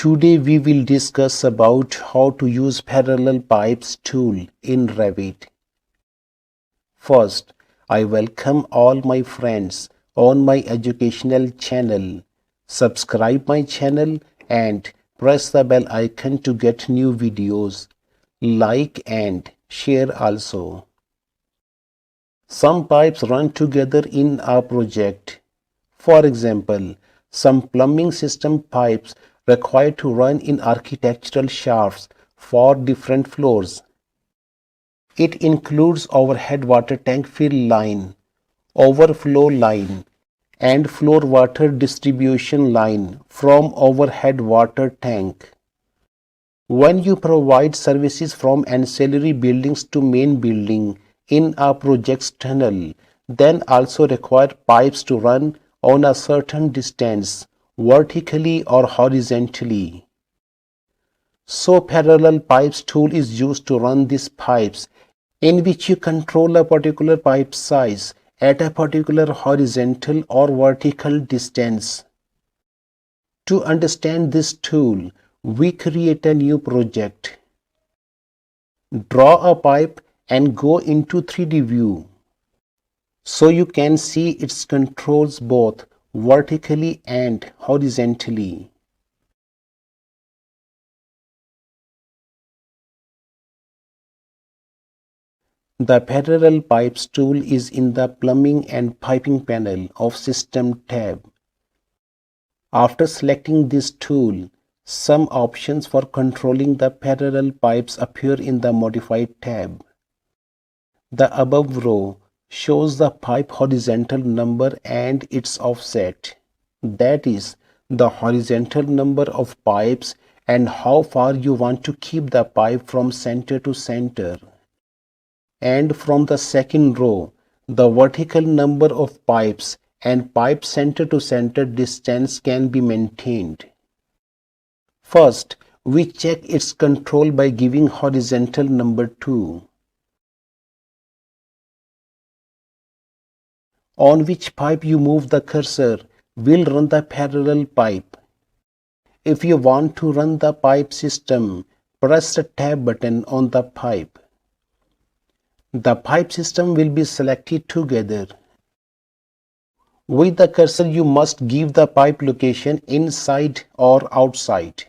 Today we will discuss about how to use parallel pipes tool in Revit. First, I welcome all my friends on my educational channel. Subscribe my channel and press the bell icon to get new videos. Like and share also. Some pipes run together in a project. For example, some plumbing system pipes required to run in architectural shafts for different floors. It includes overhead water tank fill line, overflow line, and floor water distribution line from overhead water tank. When you provide services from ancillary buildings to main building in a project's tunnel, then also require pipes to run on a certain distance, vertically or horizontally. So parallel pipes tool is used to run these pipes, in which you control a particular pipe size at a particular horizontal or vertical distance. To understand this tool, we create a new project. Draw a pipe and go into 3D view, so you can see its controls both vertically and horizontally. The parallel pipes tool is in the plumbing and piping panel of System tab. After selecting this tool, some options for controlling the parallel pipes appear in the Modified tab. The above row shows the pipe horizontal number and its offset, that is, the horizontal number of pipes and how far you want to keep the pipe from center to center. And from the second row, the vertical number of pipes and pipe center to center distance can be maintained. First, we check its control by giving horizontal number 2. On which pipe you move the cursor will run the parallel pipe. If you want to run the pipe system, press the tab button on the pipe. The pipe system will be selected together. With the cursor you must give the pipe location inside or outside.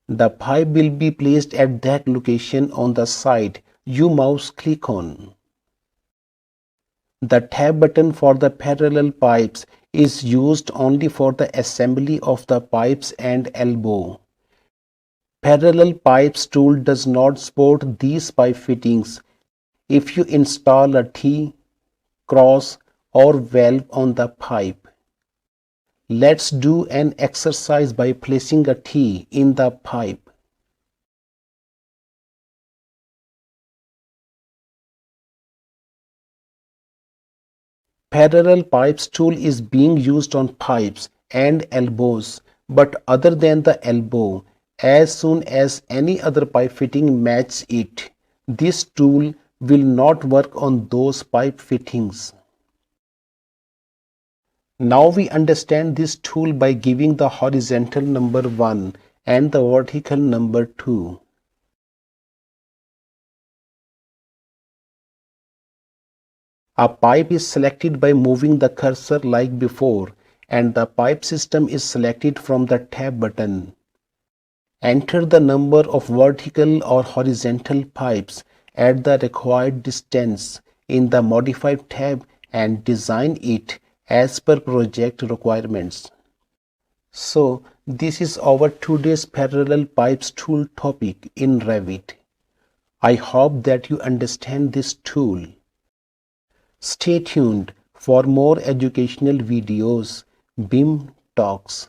The pipe will be placed at that location on the side you mouse click on. The tab button for the parallel pipes is used only for the assembly of the pipes and elbow. Parallel pipes tool does not support these pipe fittings if you install a T, cross or valve on the pipe. Let's do an exercise by placing a T in the pipe. Parallel pipes tool is being used on pipes and elbows, but other than the elbow, as soon as any other pipe fitting matches it, this tool will not work on those pipe fittings. Now we understand this tool by giving the horizontal number 1 and the vertical number 2. A pipe is selected by moving the cursor like before, and the pipe system is selected from the tab button. Enter the number of vertical or horizontal pipes at the required distance in the Modified tab and design it as per project requirements. So, this is our today's parallel pipes tool topic in Revit. I hope that you understand this tool. Stay tuned for more educational videos. BIM Talks.